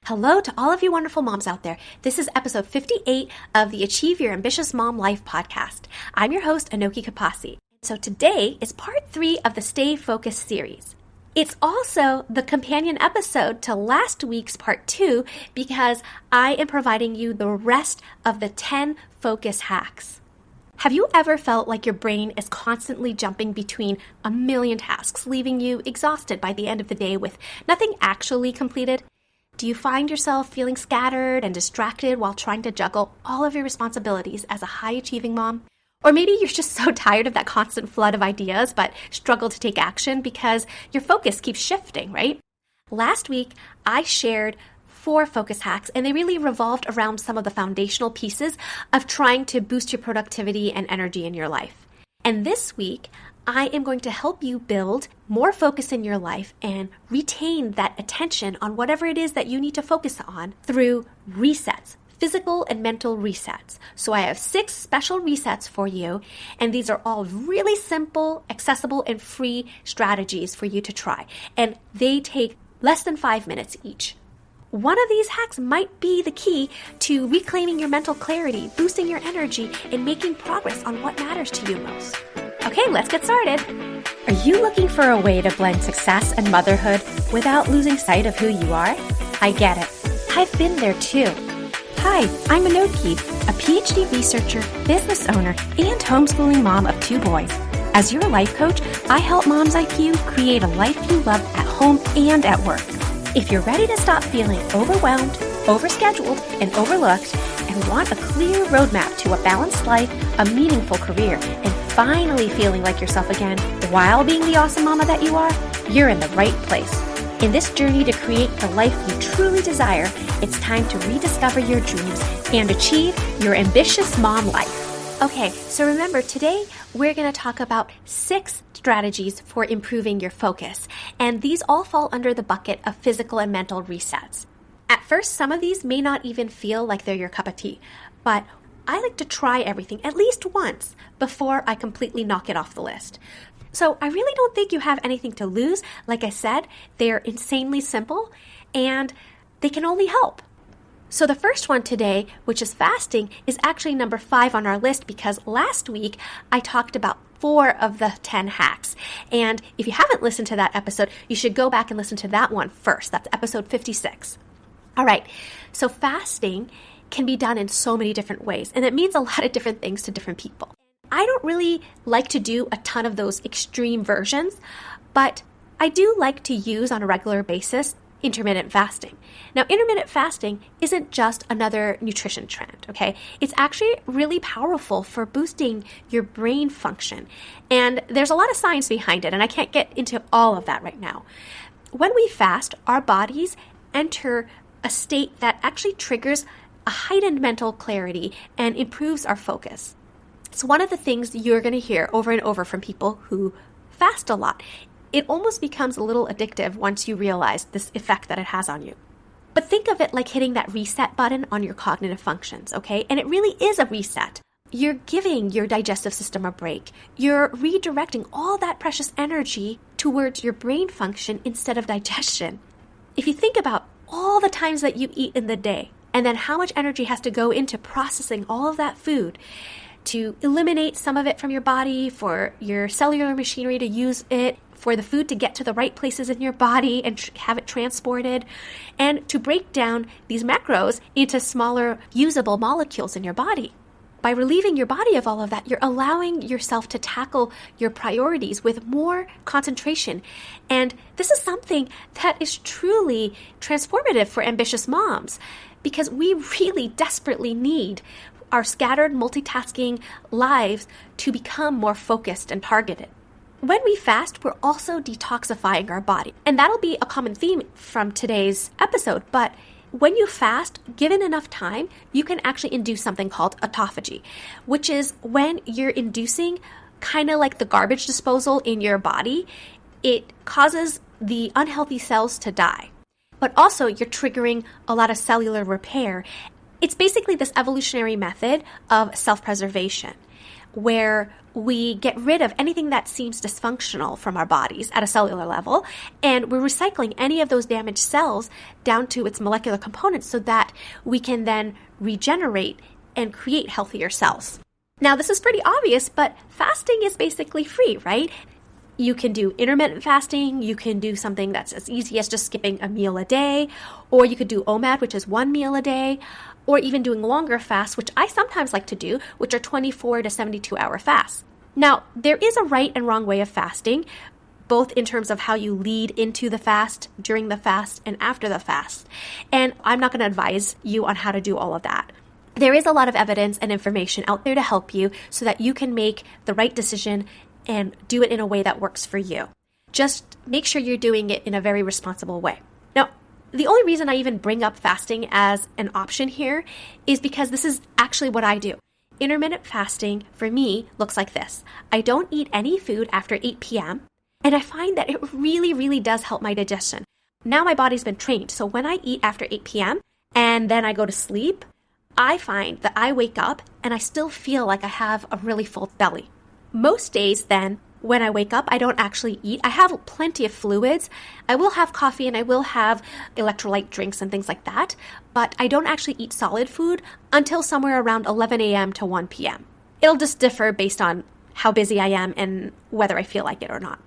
Hello to all of you wonderful moms out there. This is episode 58 of the Achieve Your Ambitious Mom Life podcast. I'm your host, Anoki Kapasi. So today is part 3 of the Stay Focused series. It's also the companion episode to last week's part 2 because I am providing you the rest of the 10 focus hacks. Have you ever felt like your brain is constantly jumping between a million tasks, leaving you exhausted by the end of the day with nothing actually completed? Do you find yourself feeling scattered and distracted while trying to juggle all of your responsibilities as a high-achieving mom? Or maybe you're just so tired of that constant flood of ideas but struggle to take action because your focus keeps shifting, right? Last week, I shared 4 focus hacks, and they really revolved around some of the foundational pieces of trying to boost your productivity and energy in your life. And this week, I am going to help you build more focus in your life and retain that attention on whatever it is that you need to focus on through resets, physical and mental resets. So I have 6 special resets for you, and these are all really simple, accessible, and free strategies for you to try. And they take less than 5 minutes each. One of these hacks might be the key to reclaiming your mental clarity, boosting your energy, and making progress on what matters to you most. Okay, let's get started. Are you looking for a way to blend success and motherhood without losing sight of who you are? I get it. I've been there too. Hi, I'm Anoki, a PhD researcher, business owner, and homeschooling mom of 2 boys. As your life coach, I help moms like you create a life you love at home and at work. If you're ready to stop feeling overwhelmed, overscheduled, and overlooked, and want a clear roadmap to a balanced life, a meaningful career, and finally feeling like yourself again while being the awesome mama that you are, you're in the right place. In this journey to create the life you truly desire, it's time to rediscover your dreams and achieve your ambitious mom life. Okay, so remember, today we're going to talk about 6 strategies for improving your focus, and these all fall under the bucket of physical and mental resets. At first, some of these may not even feel like they're your cup of tea, but I like to try everything at least once before I completely knock it off the list. So I really don't think you have anything to lose. Like I said, they're insanely simple and they can only help. So the first one today, which is fasting, is actually number 5 on our list because last week I talked about 4 of the 10 hacks. And if you haven't listened to that episode, you should go back and listen to that one first. That's episode 56. All right, so fasting can be done in so many different ways, and it means a lot of different things to different people. I don't really like to do a ton of those extreme versions, but I do like to use on a regular basis intermittent fasting. Now, intermittent fasting isn't just another nutrition trend, okay? It's actually really powerful for boosting your brain function, and there's a lot of science behind it, and I can't get into all of that right now. When we fast, our bodies enter a state that actually triggers a heightened mental clarity and improves our focus. It's one of the things you're going to hear over and over from people who fast a lot. It almost becomes a little addictive once you realize this effect that it has on you. But think of it like hitting that reset button on your cognitive functions, okay? And it really is a reset. You're giving your digestive system a break. You're redirecting all that precious energy towards your brain function instead of digestion. If you think about all the times that you eat in the day, and then how much energy has to go into processing all of that food to eliminate some of it from your body, for your cellular machinery to use it, for the food to get to the right places in your body and have it transported, and to break down these macros into smaller usable molecules in your body. By relieving your body of all of that, you're allowing yourself to tackle your priorities with more concentration. And this is something that is truly transformative for ambitious moms, because we really desperately need our scattered multitasking lives to become more focused and targeted. When we fast, we're also detoxifying our body. And that'll be a common theme from today's episode. But when you fast, given enough time, you can actually induce something called autophagy, which is when you're inducing kind of like the garbage disposal in your body. It causes the unhealthy cells to die. But also you're triggering a lot of cellular repair. It's basically this evolutionary method of self-preservation where we get rid of anything that seems dysfunctional from our bodies at a cellular level, and we're recycling any of those damaged cells down to its molecular components so that we can then regenerate and create healthier cells. Now, this is pretty obvious, but fasting is basically free, right? You can do intermittent fasting, you can do something that's as easy as just skipping a meal a day, or you could do OMAD, which is 1 meal a day, or even doing longer fasts, which I sometimes like to do, which are 24 to 72 hour fasts. Now, there is a right and wrong way of fasting, both in terms of how you lead into the fast, during the fast, and after the fast. And I'm not going to advise you on how to do all of that. There is a lot of evidence and information out there to help you so that you can make the right decision and do it in a way that works for you. Just make sure you're doing it in a very responsible way. Now, the only reason I even bring up fasting as an option here is because this is actually what I do. Intermittent fasting for me looks like this. I don't eat any food after 8 p.m. and I find that it really, really does help my digestion. Now my body's been trained, so when I eat after 8 p.m. and then I go to sleep, I find that I wake up and I still feel like I have a really full belly. Most days then, when I wake up, I don't actually eat. I have plenty of fluids. I will have coffee and I will have electrolyte drinks and things like that, but I don't actually eat solid food until somewhere around 11 a.m. to 1 p.m. It'll just differ based on how busy I am and whether I feel like it or not.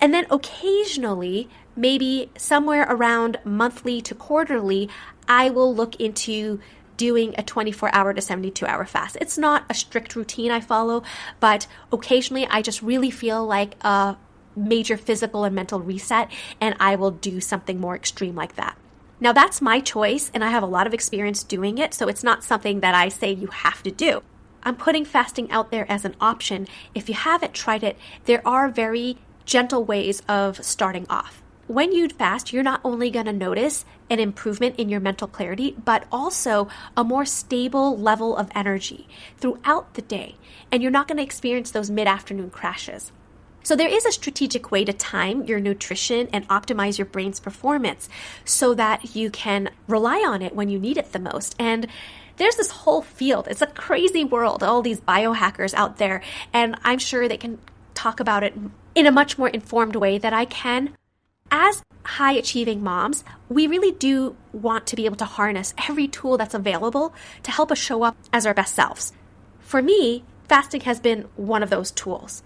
And then occasionally, maybe somewhere around monthly to quarterly, I will look into doing a 24-hour to 72-hour fast. It's not a strict routine I follow, but occasionally I just really feel like a major physical and mental reset, and I will do something more extreme like that. Now that's my choice, and I have a lot of experience doing it, so it's not something that I say you have to do. I'm putting fasting out there as an option. If you haven't tried it, there are very gentle ways of starting off. When you fast, you're not only going to notice an improvement in your mental clarity, but also a more stable level of energy throughout the day. And you're not going to experience those mid-afternoon crashes. So there is a strategic way to time your nutrition and optimize your brain's performance so that you can rely on it when you need it the most. And there's this whole field. It's a crazy world, all these biohackers out there. And I'm sure they can talk about it in a much more informed way that I can. As high-achieving moms, we really do want to be able to harness every tool that's available to help us show up as our best selves. For me, fasting has been one of those tools.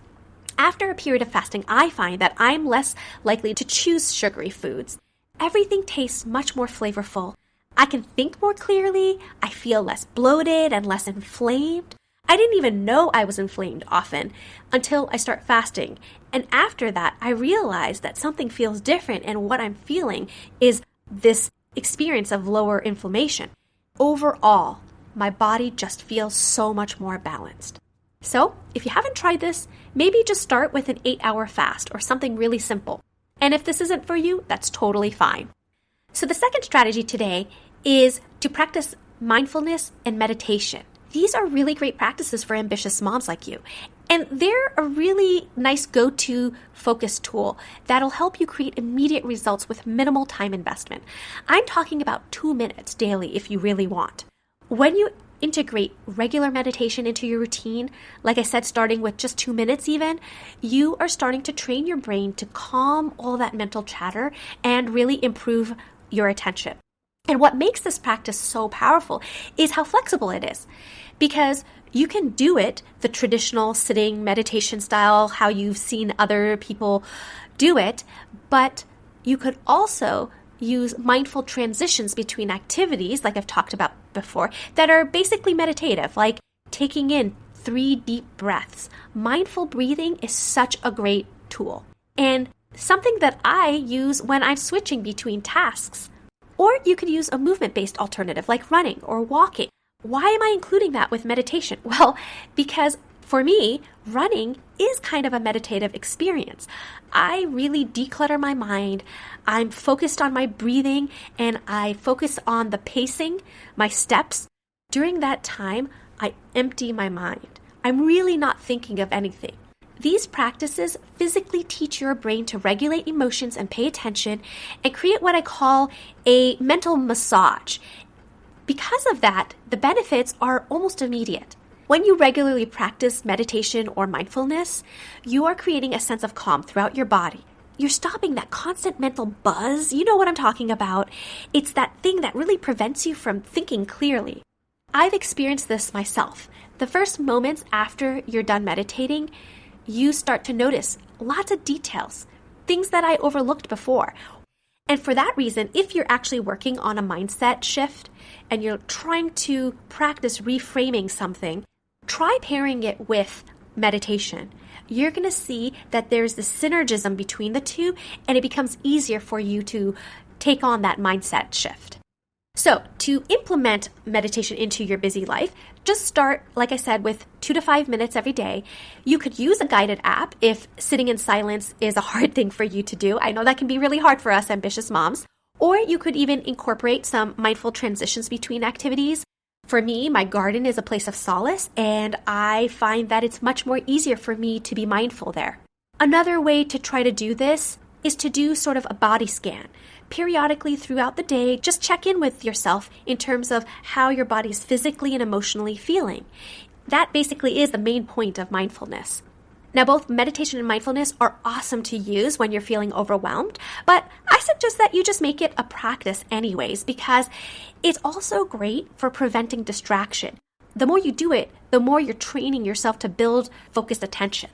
After a period of fasting, I find that I'm less likely to choose sugary foods. Everything tastes much more flavorful. I can think more clearly. I feel less bloated and less inflamed. I didn't even know I was inflamed often until I start fasting. And after that, I realized that something feels different, and what I'm feeling is this experience of lower inflammation. Overall, my body just feels so much more balanced. So, if you haven't tried this, maybe just start with an 8-hour fast or something really simple. And if this isn't for you, that's totally fine. So the second strategy today is to practice mindfulness and meditation. These are really great practices for ambitious moms like you. And they're a really nice go-to focus tool that'll help you create immediate results with minimal time investment. I'm talking about 2 minutes daily if you really want. When you integrate regular meditation into your routine, like I said, starting with just 2 minutes even, you are starting to train your brain to calm all that mental chatter and really improve your attention. And what makes this practice so powerful is how flexible it is, because you can do it the traditional sitting meditation style, how you've seen other people do it, but you could also use mindful transitions between activities, like I've talked about before, that are basically meditative, like taking in 3 deep breaths. Mindful breathing is such a great tool, and something that I use when I'm switching between tasks. Or you could use a movement-based alternative like running or walking. Why am I including that with meditation? Well, because for me, running is kind of a meditative experience. I really declutter my mind. I'm focused on my breathing, and I focus on the pacing, my steps. During that time, I empty my mind. I'm really not thinking of anything. These practices physically teach your brain to regulate emotions and pay attention and create what I call a mental massage. Because of that, the benefits are almost immediate. When you regularly practice meditation or mindfulness, you are creating a sense of calm throughout your body. You're stopping that constant mental buzz. You know what I'm talking about. It's that thing that really prevents you from thinking clearly. I've experienced this myself. The first moments after you're done meditating, you start to notice lots of details, things that I overlooked before. And for that reason, if you're actually working on a mindset shift and you're trying to practice reframing something, try pairing it with meditation. You're going to see that there's this synergism between the two, and it becomes easier for you to take on that mindset shift. So to implement meditation into your busy life, just start, like I said, with 2 to 5 minutes every day. You could use a guided app if sitting in silence is a hard thing for you to do. I know that can be really hard for us ambitious moms. Or you could even incorporate some mindful transitions between activities. For me, my garden is a place of solace, and I find that it's much more easier for me to be mindful there. Another way to try to do this is to do sort of a body scan. Periodically throughout the day, just check in with yourself in terms of how your body is physically and emotionally feeling. That basically is the main point of mindfulness. Now, both meditation and mindfulness are awesome to use when you're feeling overwhelmed, but I suggest that you just make it a practice anyways, because it's also great for preventing distraction. The more you do it, the more you're training yourself to build focused attention.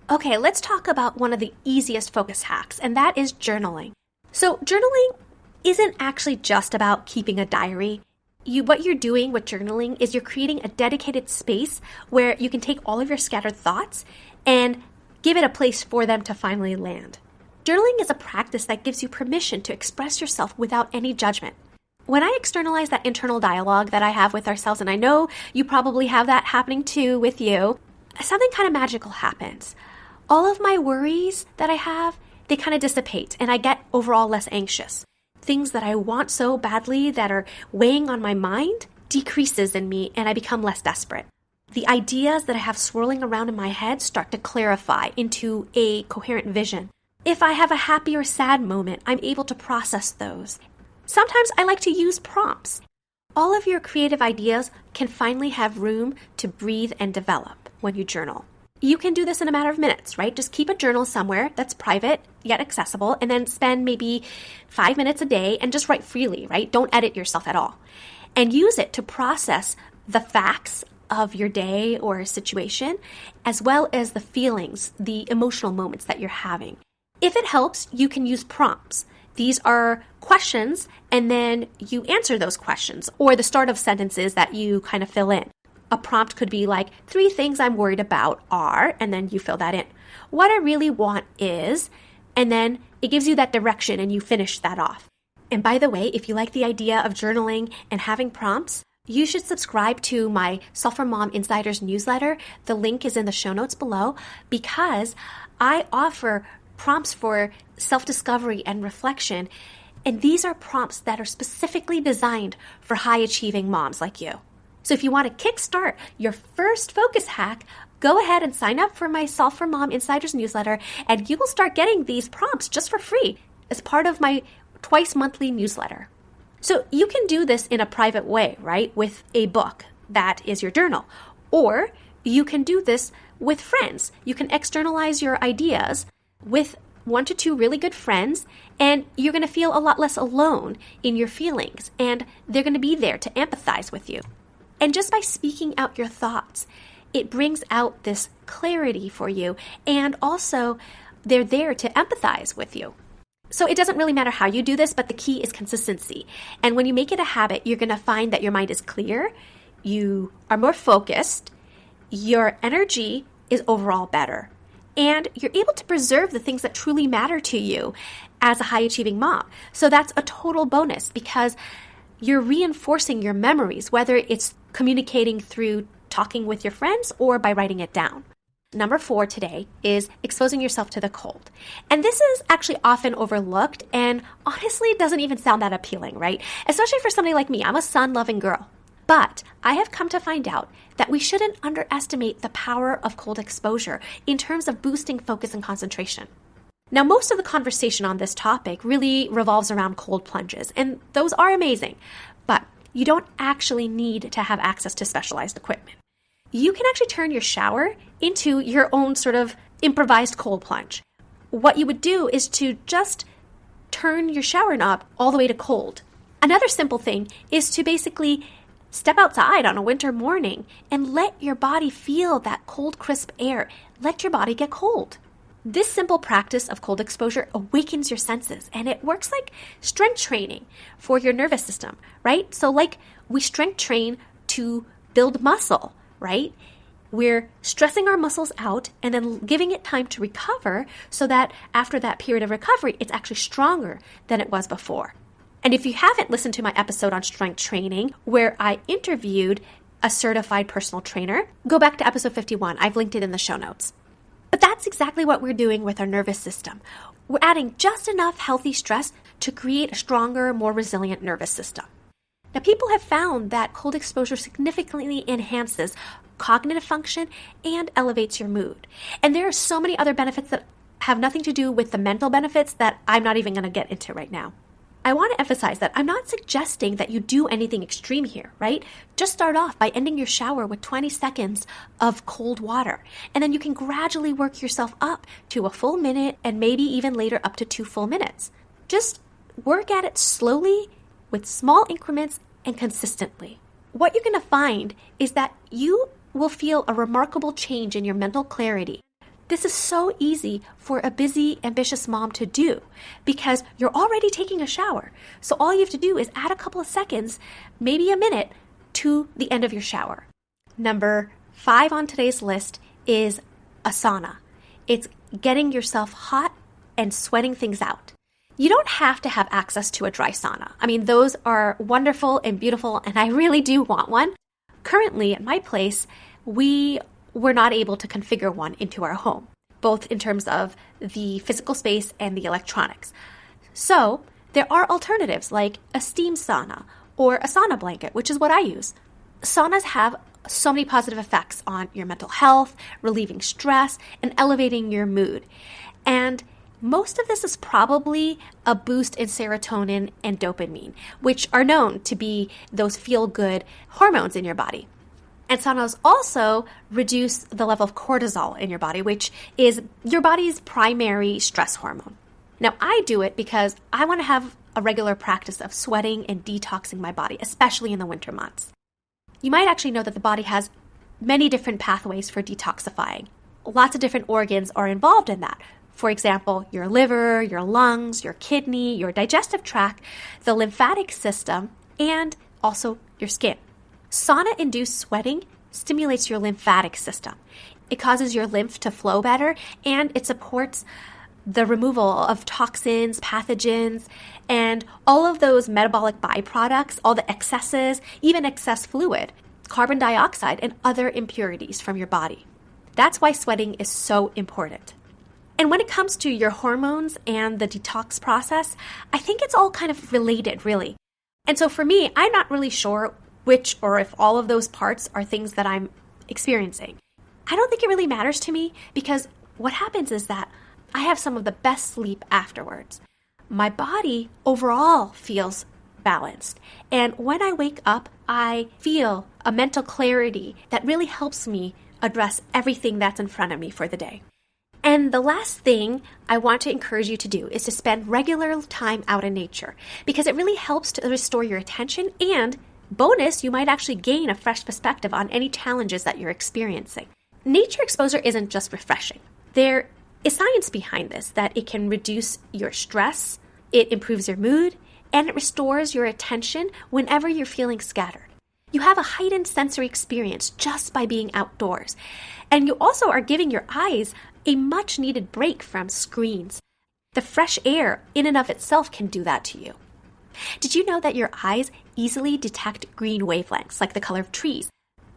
Okay, let's talk about one of the easiest focus hacks, and that is journaling. So journaling isn't actually just about keeping a diary. What you're doing with journaling is you're creating a dedicated space where you can take all of your scattered thoughts and give it a place for them to finally land. Journaling is a practice that gives you permission to express yourself without any judgment. When I externalize that internal dialogue that I have with ourselves, and I know you probably have that happening too with you, something kind of magical happens. All of my worries that I have, they kind of dissipate, and I get overall less anxious. Things that I want so badly that are weighing on my mind decreases in me, and I become less desperate. The ideas that I have swirling around in my head start to clarify into a coherent vision. If I have a happy or sad moment, I'm able to process those. Sometimes I like to use prompts. All of your creative ideas can finally have room to breathe and develop when you journal. You can do this in a matter of minutes, right? Just keep a journal somewhere that's private yet accessible, and then spend maybe 5 minutes a day and just write freely, right? Don't edit yourself at all. And use it to process the facts of your day or situation, as well as the feelings, the emotional moments that you're having. If it helps, you can use prompts. These are questions, and then you answer those questions, or the start of sentences that you kind of fill in. A prompt could be like, 3 things I'm worried about are, and then you fill that in. What I really want is, and then it gives you that direction and you finish that off. And by the way, if you like the idea of journaling and having prompts, you should subscribe to my Self for Mom Insiders newsletter. The link is in the show notes below, because I offer prompts for self-discovery and reflection. And these are prompts that are specifically designed for high-achieving moms like you. So if you want to kickstart your first focus hack, go ahead and sign up for my Self for Mom Insiders newsletter, and you will start getting these prompts just for free as part of my twice monthly newsletter. So you can do this in a private way, right? With a book that is your journal. Or you can do this with friends. You can externalize your ideas with 1 to 2 really good friends, and you're going to feel a lot less alone in your feelings, and they're going to be there to empathize with you. And just by speaking out your thoughts, it brings out this clarity for you, and also they're there to empathize with you. So it doesn't really matter how you do this, but the key is consistency. And when you make it a habit, you're going to find that your mind is clear, you are more focused, your energy is overall better, and you're able to preserve the things that truly matter to you as a high-achieving mom. So that's a total bonus, because you're reinforcing your memories, whether it's communicating through talking with your friends or by writing it down. Number 4 today is exposing yourself to the cold. And this is actually often overlooked, and honestly, it doesn't even sound that appealing, right? Especially for somebody like me. I'm a sun-loving girl. But I have come to find out that we shouldn't underestimate the power of cold exposure in terms of boosting focus and concentration. Now, most of the conversation on this topic really revolves around cold plunges, and those are amazing, but you don't actually need to have access to specialized equipment. you can actually turn your shower into your own sort of improvised cold plunge. What you would do is to just turn your shower knob all the way to cold. Another simple thing is to basically step outside on a winter morning and let your body feel that cold, crisp air. Let your body get cold. This simple practice of cold exposure awakens your senses, and it works like strength training for your nervous system, right? So like we strength train to build muscle, right? We're stressing our muscles out and then giving it time to recover so that after that period of recovery, it's actually stronger than it was before. And if you haven't listened to my episode on strength training, where I interviewed a certified personal trainer, go back to episode 51. I've linked it in the show notes. But that's exactly what we're doing with our nervous system. We're adding just enough healthy stress to create a stronger, more resilient nervous system. Now, people have found that cold exposure significantly enhances cognitive function and elevates your mood. And there are so many other benefits that have nothing to do with the mental benefits that I'm not even going to get into right now. I want to emphasize that I'm not suggesting that you do anything extreme here, right? Just start off by ending your shower with 20 seconds of cold water, and then you can gradually work yourself up to a full minute and maybe even later up to 2 full minutes. Just work at it slowly with small increments and consistently. What you're going to find is that you will feel a remarkable change in your mental clarity. This is so easy for a busy, ambitious mom to do because you're already taking a shower. So all you have to do is add a couple of seconds, maybe a minute, to the end of your shower. Number 5 on today's list is a sauna. It's getting yourself hot and sweating things out. You don't have to have access to a dry sauna. I mean, those are wonderful and beautiful, and I really do want one. Currently, at my place, we were not able to configure one into our home, both in terms of the physical space and the electronics. So there are alternatives like a steam sauna or a sauna blanket, which is what I use. Saunas have so many positive effects on your mental health, relieving stress, and elevating your mood. And most of this is probably a boost in serotonin and dopamine, which are known to be those feel-good hormones in your body. And saunas also reduce the level of cortisol in your body, which is your body's primary stress hormone. Now, I do it because I want to have a regular practice of sweating and detoxing my body, especially in the winter months. You might actually know that the body has many different pathways for detoxifying. Lots of different organs are involved in that. For example, your liver, your lungs, your kidney, your digestive tract, the lymphatic system, and also your skin. Sauna-induced sweating stimulates your lymphatic system. It causes your lymph to flow better, and it supports the removal of toxins, pathogens, and all of those metabolic byproducts, all the excesses, even excess fluid, carbon dioxide, and other impurities from your body. That's why sweating is so important. And when it comes to your hormones and the detox process, I think it's all kind of related, really. And so for me, I'm not really sure which or if all of those parts are things that I'm experiencing. I don't think it really matters to me because what happens is that I have some of the best sleep afterwards. My body overall feels balanced. And when I wake up, I feel a mental clarity that really helps me address everything that's in front of me for the day. And the last thing I want to encourage you to do is to spend regular time out in nature because it really helps to restore your attention, and bonus, you might actually gain a fresh perspective on any challenges that you're experiencing. Nature exposure isn't just refreshing. There is science behind this, that it can reduce your stress, it improves your mood, and it restores your attention whenever you're feeling scattered. You have a heightened sensory experience just by being outdoors. And you also are giving your eyes a much needed break from screens. The fresh air in and of itself can do that to you. Did you know that your eyes easily detect green wavelengths, like the color of trees?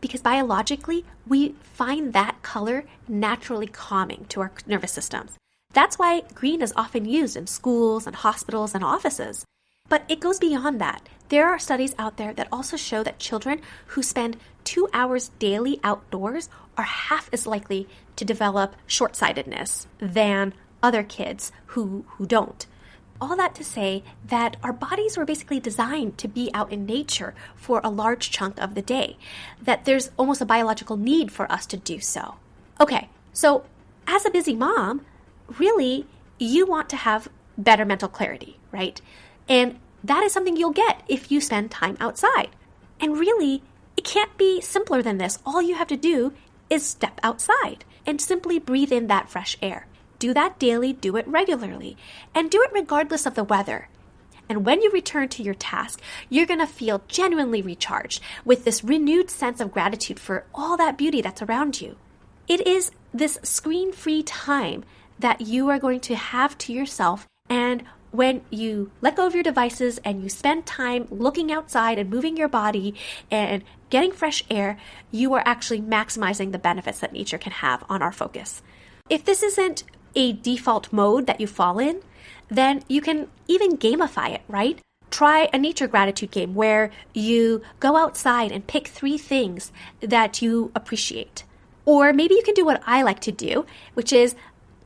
Because biologically, we find that color naturally calming to our nervous systems. That's why green is often used in schools and hospitals and offices. But it goes beyond that. There are studies out there that also show that children who spend 2 hours daily outdoors are half as likely to develop short-sightedness than other kids who don't. All that to say that our bodies were basically designed to be out in nature for a large chunk of the day, that there's almost a biological need for us to do so. Okay, so as a busy mom, really, you want to have better mental clarity, right? And that is something you'll get if you spend time outside. And really, it can't be simpler than this. All you have to do is step outside and simply breathe in that fresh air. Do that daily, do it regularly, and do it regardless of the weather. And when you return to your task, you're going to feel genuinely recharged with this renewed sense of gratitude for all that beauty that's around you. It is this screen-free time that you are going to have to yourself, and when you let go of your devices and you spend time looking outside and moving your body and getting fresh air, you are actually maximizing the benefits that nature can have on our focus. If this isn't a default mode that you fall in, then you can even gamify it, right? Try a nature gratitude game where you go outside and pick 3 things that you appreciate. Or maybe you can do what I like to do, which is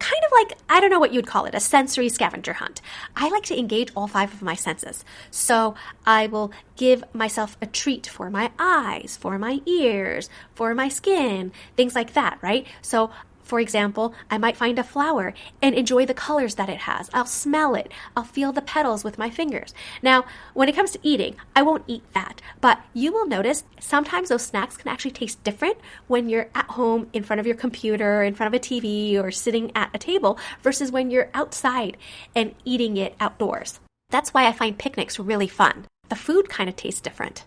kind of like, I don't know what you'd call it, a sensory scavenger hunt. I like to engage all 5 of my senses. So I will give myself a treat for my eyes, for my ears, for my skin, things like that, right? So for example, I might find a flower and enjoy the colors that it has. I'll smell it. I'll feel the petals with my fingers. Now, when it comes to eating, I won't eat that. But you will notice sometimes those snacks can actually taste different when you're at home in front of your computer, in front of a TV, or sitting at a table versus when you're outside and eating it outdoors. That's why I find picnics really fun. The food kind of tastes different.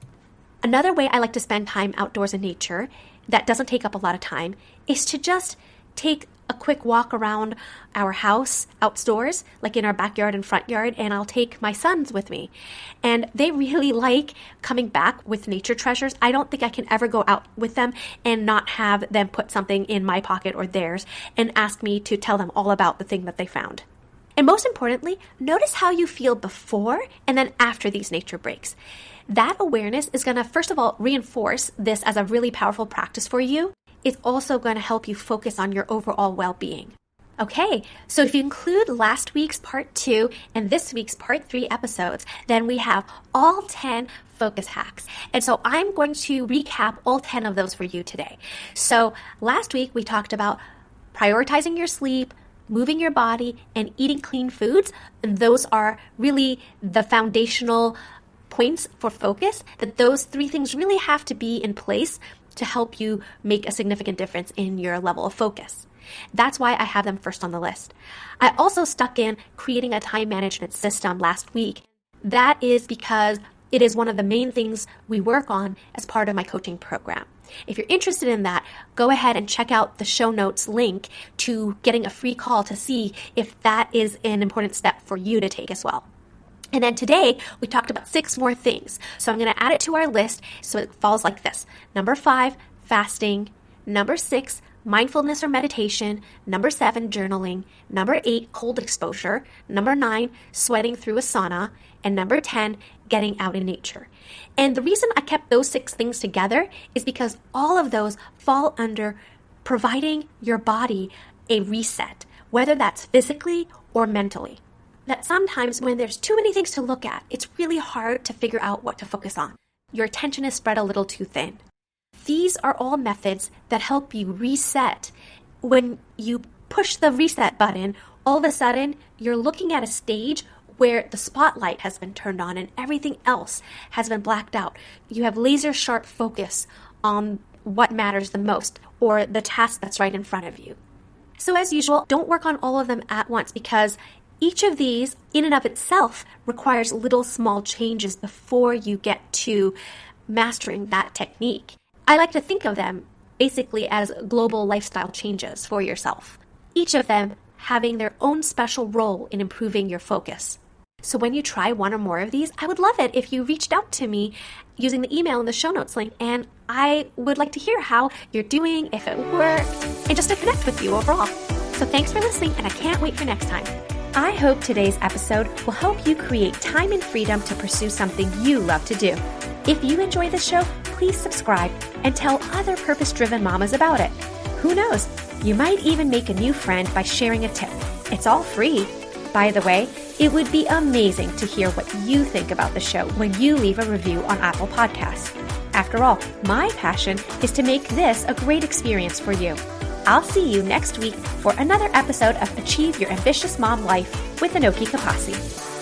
Another way I like to spend time outdoors in nature that doesn't take up a lot of time is to just take a quick walk around our house outdoors, like in our backyard and front yard, and I'll take my sons with me. And they really like coming back with nature treasures. I don't think I can ever go out with them and not have them put something in my pocket or theirs and ask me to tell them all about the thing that they found. And most importantly, notice how you feel before and then after these nature breaks. That awareness is going to, first of all, reinforce this as a really powerful practice for you. It's also going to help you focus on your overall well-being. Okay, so if you include last week's part 2 and this week's part 3 episodes, then we have all 10 focus hacks. And so I'm going to recap all 10 of those for you today. So last week we talked about prioritizing your sleep, moving your body, and eating clean foods. And those are really the foundational points for focus, that those 3 things really have to be in place to help you make a significant difference in your level of focus. That's why I have them first on the list. I also stuck in creating a time management system last week. That is because it is one of the main things we work on as part of my coaching program. If you're interested in that, go ahead and check out the show notes link to getting a free call to see if that is an important step for you to take as well. And then today, we talked about 6 more things. So I'm going to add it to our list so it falls like this. Number 5, fasting. Number 6, mindfulness or meditation. Number 7, journaling. Number 8, cold exposure. Number 9, sweating through a sauna. And number 10, getting out in nature. And the reason I kept those 6 things together is because all of those fall under providing your body a reset, whether that's physically or mentally. That sometimes when there's too many things to look at, it's really hard to figure out what to focus on. Your attention is spread a little too thin. These are all methods that help you reset. When you push the reset button, all of a sudden you're looking at a stage where the spotlight has been turned on and everything else has been blacked out. You have laser sharp focus on what matters the most or the task that's right in front of you. So as usual, don't work on all of them at once because each of these, in and of itself, requires little small changes before you get to mastering that technique. I like to think of them basically as global lifestyle changes for yourself, each of them having their own special role in improving your focus. So when you try one or more of these, I would love it if you reached out to me using the email in the show notes link, and I would like to hear how you're doing, if it worked, and just to connect with you overall. So thanks for listening, and I can't wait for next time. I hope today's episode will help you create time and freedom to pursue something you love to do. If you enjoy the show, please subscribe and tell other purpose-driven mamas about it. Who knows? You might even make a new friend by sharing a tip. It's all free. By the way, It would be amazing to hear what you think about the show when you leave a review on Apple Podcasts. After all, my passion is to make this a great experience for you. I'll see you next week for another episode of Achieve Your Ambitious Mom Life with Anoki Kapasi.